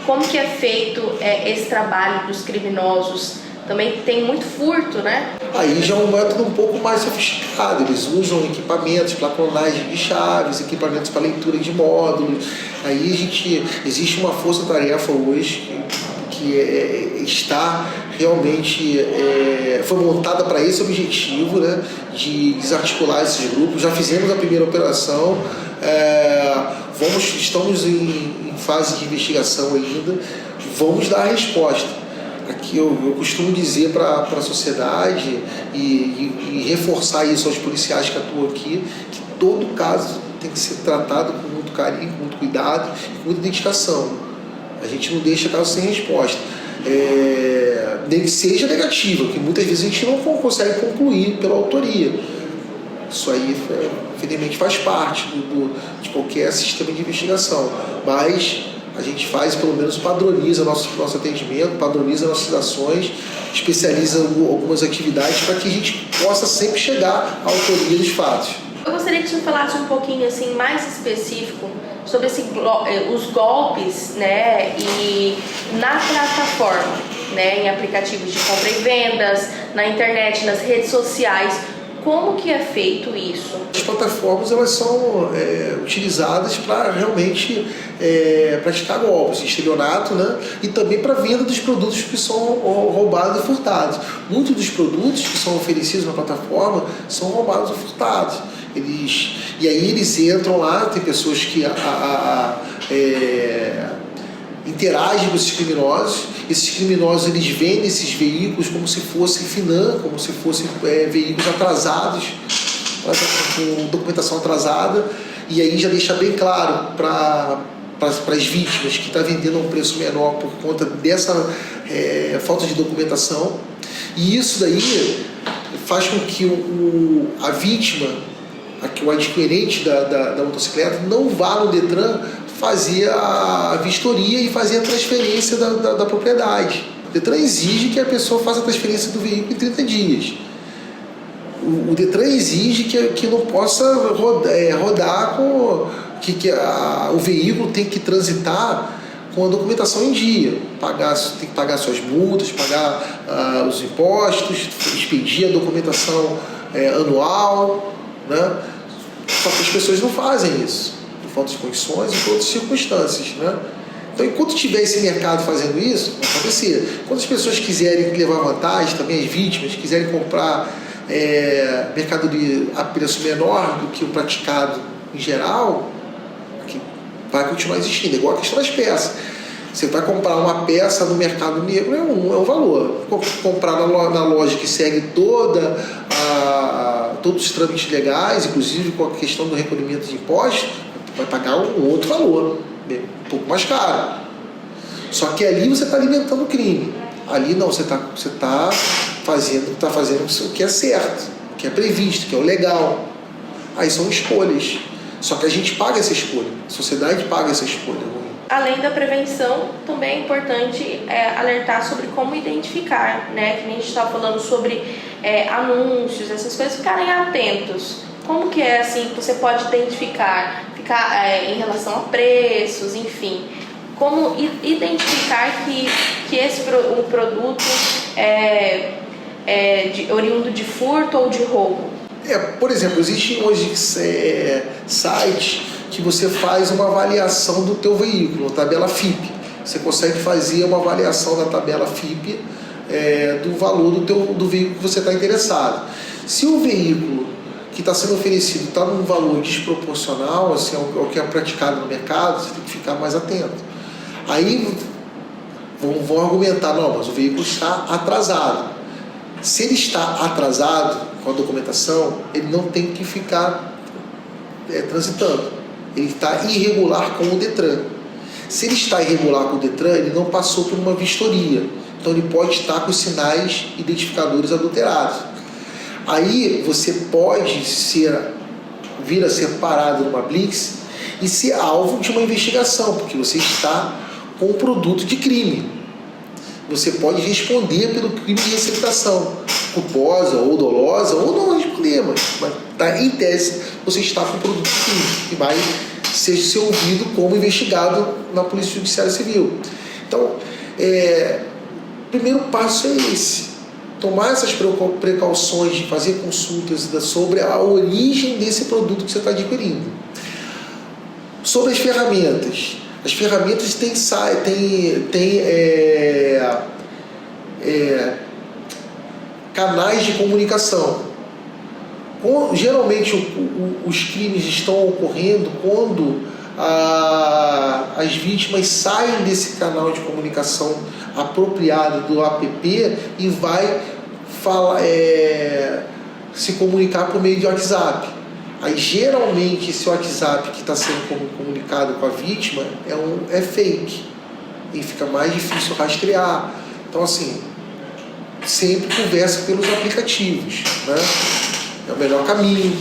Como que é feito esse trabalho dos criminosos? Também tem muito furto, né? Aí já é um método um pouco mais sofisticado. Eles usam equipamentos para clonagem de chaves, equipamentos para leitura de módulos. Aí existe uma força-tarefa hoje que está realmente foi montada para esse objetivo, né, de desarticular esses grupos. Já fizemos a primeira operação, estamos em fase de investigação ainda, vamos dar a resposta. Aqui eu costumo dizer para a sociedade e reforçar isso aos policiais que atuam aqui, que todo caso tem que ser tratado com muito carinho, com muito cuidado e com muita dedicação. A gente não deixa caso sem resposta. Nem que seja negativa, que muitas vezes a gente não consegue concluir pela autoria. Isso aí, infelizmente, faz parte de qualquer sistema de investigação. Mas a gente faz, pelo menos, padroniza nosso atendimento, padroniza nossas ações, especializa algumas atividades para que a gente possa sempre chegar à autoria dos fatos. Eu gostaria que você falasse um pouquinho assim, mais específico sobre os golpes, né, e na plataforma, né, em aplicativos de compra e vendas, na internet, nas redes sociais. Como que é feito isso? As plataformas, elas são utilizadas para realmente praticar golpes, estelionato, né? E também para venda dos produtos que são roubados e furtados. Muitos dos produtos que são oferecidos na plataforma são roubados ou furtados. E aí eles entram lá, tem pessoas que interagem com esses criminosos. Esses criminosos, eles vendem esses veículos como se fossem FINAM, como se fossem veículos atrasados, com documentação atrasada, e aí já deixa bem claro para as vítimas que está vendendo a um preço menor por conta dessa falta de documentação. E isso daí faz com que a vítima, o adquirente da motocicleta, não vá no Detran fazer a vistoria e fazer a transferência da propriedade. O Detran exige que a pessoa faça a transferência do veículo em 30 dias. O Detran exige que não possa rodar com... o veículo tem que transitar com a documentação em dia. Tem que pagar suas multas, pagar os impostos, expedir a documentação anual, né? Só que as pessoas não fazem isso, por falta de condições e por outras circunstâncias, né? Então, enquanto tiver esse mercado fazendo isso, vai acontecer. Quando as pessoas quiserem levar vantagem, também as vítimas quiserem comprar mercadoria a preço menor do que o praticado em geral, que vai continuar existindo, igual a questão das peças. Você vai comprar uma peça no mercado negro, é um valor. Comprar na loja que segue todos os trâmites legais, inclusive com a questão do recolhimento de impostos, vai pagar um outro valor, um pouco mais caro. Só que ali você está alimentando o crime. Ali não, você está fazendo o que é certo, o que é previsto, que é o legal. Aí são escolhas. Só que a gente paga essa escolha, a sociedade paga essa escolha. Além da prevenção, também é importante alertar sobre como identificar, né? Que nem a gente estava falando sobre anúncios, essas coisas, ficarem atentos. Como que é assim, você pode identificar, em relação a preços, enfim, como identificar que esse um produto é oriundo de furto ou de roubo? Por exemplo, existem hoje sites que você faz uma avaliação do teu veículo, tabela FIPE. Você consegue fazer uma avaliação da tabela FIPE do valor do veículo que você está interessado. Se o veículo que está sendo oferecido está num valor desproporcional assim, ao que é praticado no mercado, você tem que ficar mais atento. Aí vão argumentar, não, mas o veículo está atrasado. Se ele está atrasado com a documentação, ele não tem que ficar transitando. Ele está irregular com o Detran. Se ele está irregular com o Detran, ele não passou por uma vistoria. Então ele pode estar com os sinais identificadores adulterados. Aí você pode vir a ser parado numa blitz e ser alvo de uma investigação, porque você está com um produto de crime. Você pode responder pelo crime de receptação, culposa ou dolosa, ou não responder, mas tá, em tese você está com um produto de crime que vai ser ouvido como investigado na Polícia Judiciária Civil. Então, o primeiro passo é esse. Tomar essas precauções de fazer consultas sobre a origem desse produto que você está adquirindo. Sobre as ferramentas. As ferramentas têm canais de comunicação. Geralmente os crimes estão ocorrendo quando as vítimas saem desse canal de comunicação apropriado do app e vai se comunicar por meio de WhatsApp. Aí geralmente esse WhatsApp que está sendo comunicado com a vítima é fake e fica mais difícil rastrear. Então assim, sempre conversa pelos aplicativos, né? É o melhor caminho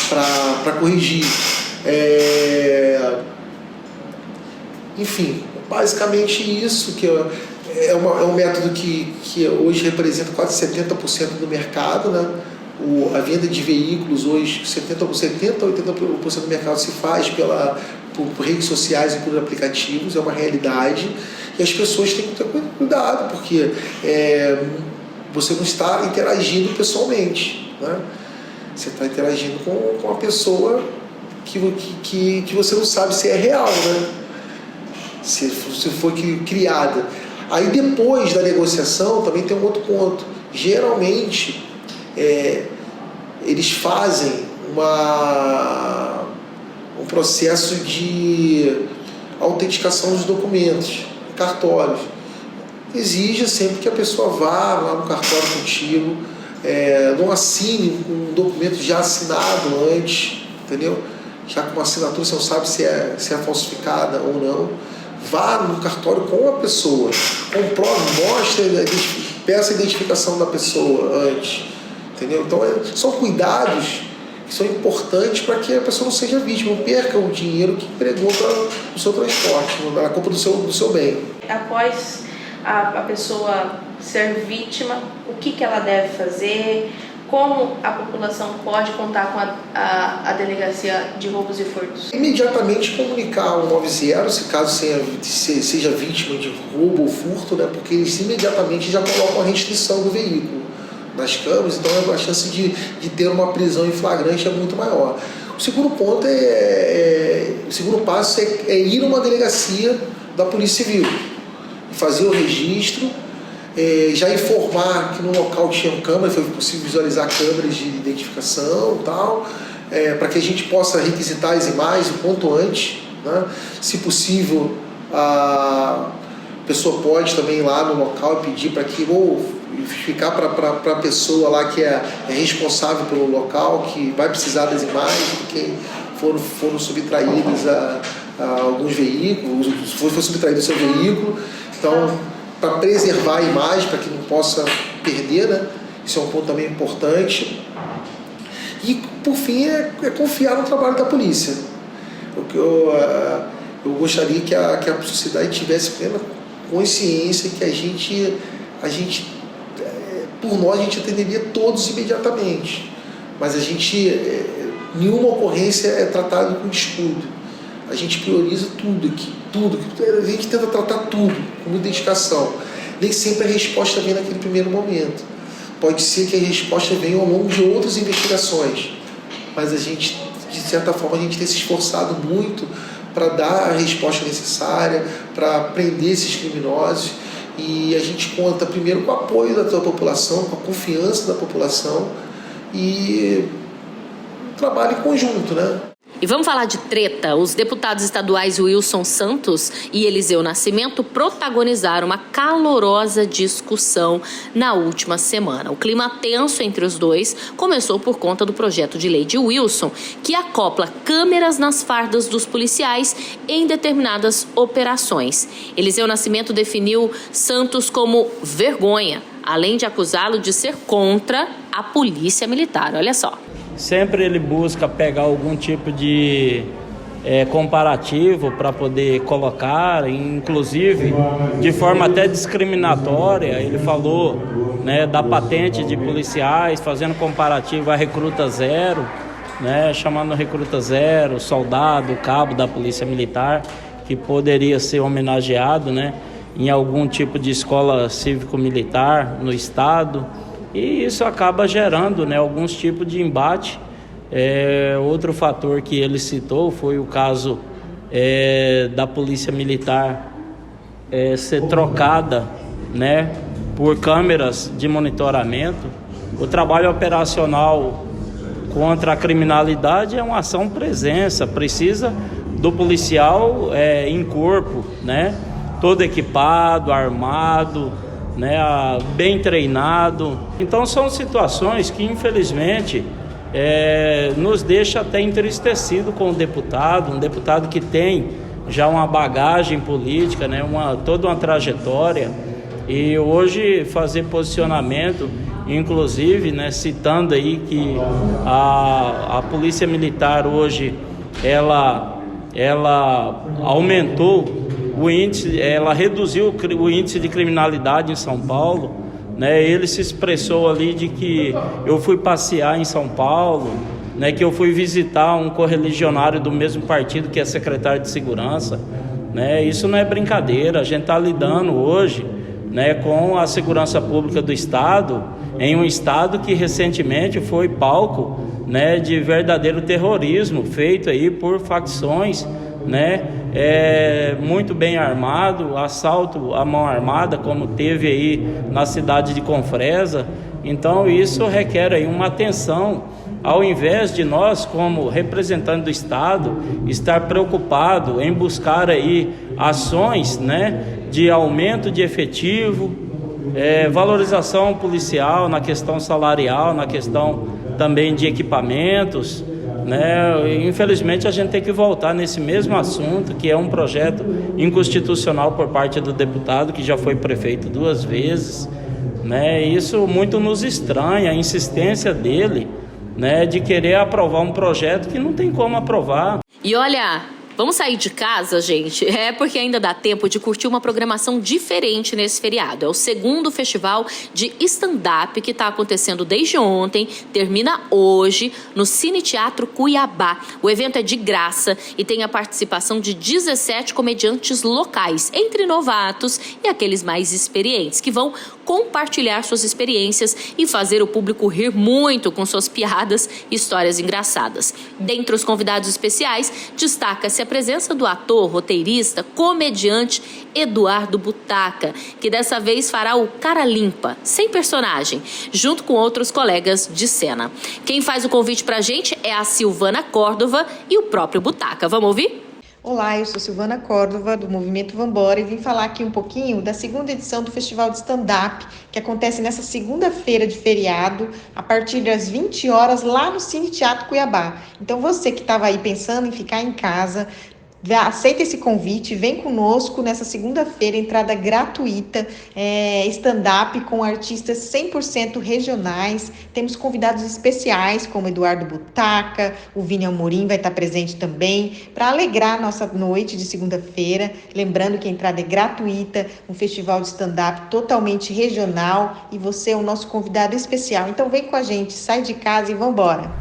para corrigir. Enfim, basicamente isso que é um método que hoje representa quase 70% do mercado, né? A venda de veículos hoje, 70 a 80% do mercado se faz por redes sociais e por aplicativos, é uma realidade, e as pessoas têm que ter cuidado, porque você não está interagindo pessoalmente, né? Você está interagindo com uma pessoa que você não sabe se é real, né? Se foi criada. Aí depois da negociação também tem um outro ponto. Geralmente eles fazem um processo de autenticação dos documentos, cartórios. Exige sempre que a pessoa vá lá no cartório contigo, não assine um documento já assinado antes, entendeu? Já com uma assinatura, você não sabe se é falsificada ou não. Vá no cartório com a pessoa, comprove, peça a identificação da pessoa antes, entendeu? Então são cuidados que são importantes para que a pessoa não seja vítima, não perca o dinheiro que empregou no seu transporte, na compra do seu bem. Após a pessoa ser vítima, o que ela deve fazer? Como a população pode contar com a Delegacia de Roubos e Furtos? Imediatamente comunicar o 90, se caso seja vítima de roubo ou furto, né? Porque eles imediatamente já colocam a restrição do veículo nas câmeras, então a chance de ter uma prisão em flagrante é muito maior. O segundo ponto o segundo passo é ir a uma delegacia da Polícia Civil, fazer o registro, já informar que no local tinha câmera, foi possível visualizar câmeras de identificação e tal, para que a gente possa requisitar as imagens o quanto antes, né? Se possível, a pessoa pode também ir lá no local e pedir para que, ou ficar para a pessoa lá que é responsável pelo local, que vai precisar das imagens, porque foram subtraídas a alguns veículos, foi subtraído o seu veículo, então para preservar a imagem, para que não possa perder, né? Isso é um ponto também importante. E, por fim, é confiar no trabalho da polícia. Eu gostaria que a sociedade tivesse plena consciência que a gente, por nós, a gente atenderia todos imediatamente. Mas a gente nenhuma ocorrência é tratada com descuido. A gente prioriza tudo aqui, tudo. A gente tenta tratar tudo com muita dedicação. Nem sempre a resposta vem naquele primeiro momento. Pode ser que a resposta venha ao longo de outras investigações, mas a gente, de certa forma, a gente tem se esforçado muito para dar a resposta necessária, para prender esses criminosos, e a gente conta primeiro com o apoio da tua população, com a confiança da população e um trabalho em conjunto, né? E vamos falar de treta. Os deputados estaduais Wilson Santos e Eliseu Nascimento protagonizaram uma calorosa discussão na última semana. O clima tenso entre os dois começou por conta do projeto de lei de Wilson, que acopla câmeras nas fardas dos policiais em determinadas operações. Eliseu Nascimento definiu Santos como vergonha, além de acusá-lo de ser contra a polícia militar. Olha só. Sempre ele busca pegar algum tipo de comparativo para poder colocar, inclusive de forma até discriminatória. Ele falou, né, da patente de policiais, fazendo comparativo a recruta zero, né, chamando recruta zero, soldado, cabo da polícia militar, que poderia ser homenageado, né, em algum tipo de escola cívico-militar no estado. E isso acaba gerando, né, alguns tipos de embate. Outro fator que ele citou foi o caso da polícia militar ser trocada, né, por câmeras de monitoramento. O trabalho operacional contra a criminalidade é uma ação presença, precisa do policial em corpo, né, todo equipado, armado, né, bem treinado. Então são situações que infelizmente nos deixa até entristecido com o deputado, um deputado que tem já uma bagagem política, né, toda uma trajetória, e hoje fazer posicionamento, inclusive, né, citando aí que a polícia militar hoje ela aumentou o índice, ela reduziu o índice de criminalidade em São Paulo, né? Ele se expressou ali de que eu fui passear em São Paulo, né, que eu fui visitar um correligionário do mesmo partido que é secretário de segurança, né? Isso não é brincadeira. A gente está lidando hoje, né, com a segurança pública do estado, em um estado que recentemente foi palco, né, de verdadeiro terrorismo feito aí por facções, né, muito bem armado, assalto à mão armada, como teve aí na cidade de Confresa. Então isso requer aí uma atenção, ao invés de nós, como representantes do Estado, estar preocupado em buscar aí ações, né, de aumento de efetivo, valorização policial na questão salarial, na questão também de equipamentos, né? Infelizmente a gente tem que voltar nesse mesmo assunto, que é um projeto inconstitucional por parte do deputado, que já foi prefeito 2 vezes, né? Isso muito nos estranha, a insistência dele, né, de querer aprovar um projeto que não tem como aprovar. E olha, vamos sair de casa, gente? Porque ainda dá tempo de curtir uma programação diferente nesse feriado. É o 2º festival de stand-up que está acontecendo desde ontem, termina hoje no Cine Teatro Cuiabá. O evento é de graça e tem a participação de 17 comediantes locais, entre novatos e aqueles mais experientes, que vão compartilhar suas experiências e fazer o público rir muito com suas piadas e histórias engraçadas. Dentre os convidados especiais, destaca-se a presença do ator, roteirista, comediante Eduardo Butaca, que dessa vez fará o Cara Limpa, sem personagem, junto com outros colegas de cena. Quem faz o convite pra gente é a Silvana Córdova e o próprio Butaca. Vamos ouvir? Olá, eu sou Silvana Córdova, do Movimento Vambora, e vim falar aqui um pouquinho da 2ª edição do Festival de Stand-Up, que acontece nessa segunda-feira de feriado, a partir das 20 horas, lá no Cine Teatro Cuiabá. Então você que estava aí pensando em ficar em casa, aceita esse convite, vem conosco nessa segunda-feira, entrada gratuita, stand-up com artistas 100% regionais. Temos convidados especiais como Eduardo Butaca, o Vini Amorim vai estar presente também, para alegrar a nossa noite de segunda-feira. Lembrando que a entrada é gratuita, um festival de stand-up totalmente regional, e você é o nosso convidado especial. Então vem com a gente, sai de casa e vambora!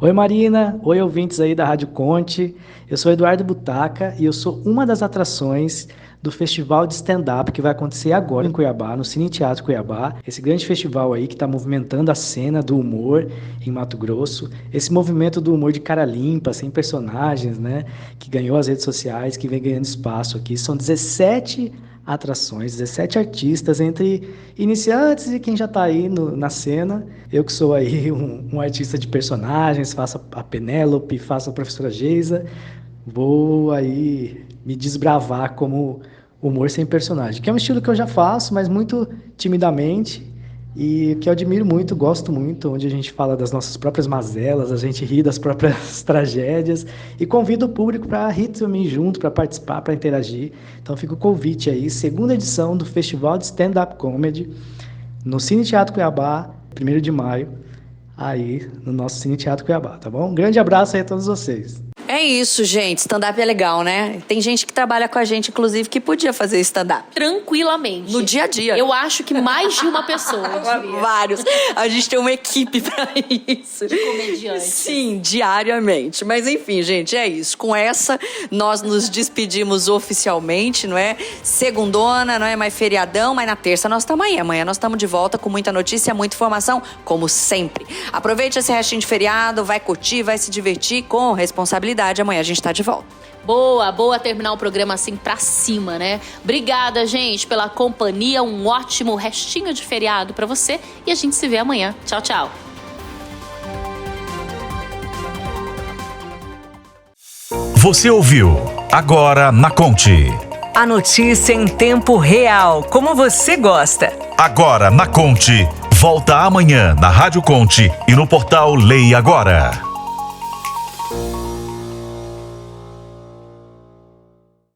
Oi Marina, oi ouvintes aí da Rádio Conte, eu sou Eduardo Butaca e eu sou uma das atrações do Festival de Stand-Up que vai acontecer agora em Cuiabá, no Cine Teatro Cuiabá. Esse grande festival aí que está movimentando a cena do humor em Mato Grosso. Esse movimento do humor de cara limpa, sem personagens, né? Que ganhou as redes sociais, que vem ganhando espaço aqui. São 17 atrações, 17 artistas, entre iniciantes e quem já está aí na cena. Eu que sou aí um artista de personagens, faço a Penélope, faço a professora Geisa. Vou aí me desbravar como humor sem personagem, que é um estilo que eu já faço, mas muito timidamente, e que eu admiro muito, gosto muito, onde a gente fala das nossas próprias mazelas, a gente ri das próprias tragédias, e convido o público para rir também junto, para participar, para interagir. Então fica o convite aí, 2ª edição do Festival de Stand-Up Comedy, no Cine Teatro Cuiabá, 1º de maio, aí no nosso Cine Teatro Cuiabá, tá bom? Um grande abraço aí a todos vocês. É isso, gente. Stand-up é legal, né? Tem gente que trabalha com a gente, inclusive, que podia fazer stand-up. Tranquilamente. No dia a dia. Eu acho que mais de uma pessoa. Vários. A gente tem uma equipe pra isso. De comediantes. Sim, diariamente. Mas enfim, gente, é isso. Com essa, nós nos despedimos oficialmente, não é? Segundona, não é mais feriadão, mas na terça nós estamos aí. Amanhã nós estamos de volta com muita notícia, muita informação, como sempre. Aproveite esse restinho de feriado, vai curtir, vai se divertir com responsabilidade. Amanhã a gente tá de volta. Boa terminar o programa assim pra cima, né? Obrigada, gente, pela companhia. Um ótimo restinho de feriado pra você. E a gente se vê amanhã. Tchau, tchau. Você ouviu Agora na Conte. A notícia em tempo real, como você gosta. Agora na Conte. Volta amanhã na Rádio Conte e no portal Leia Agora.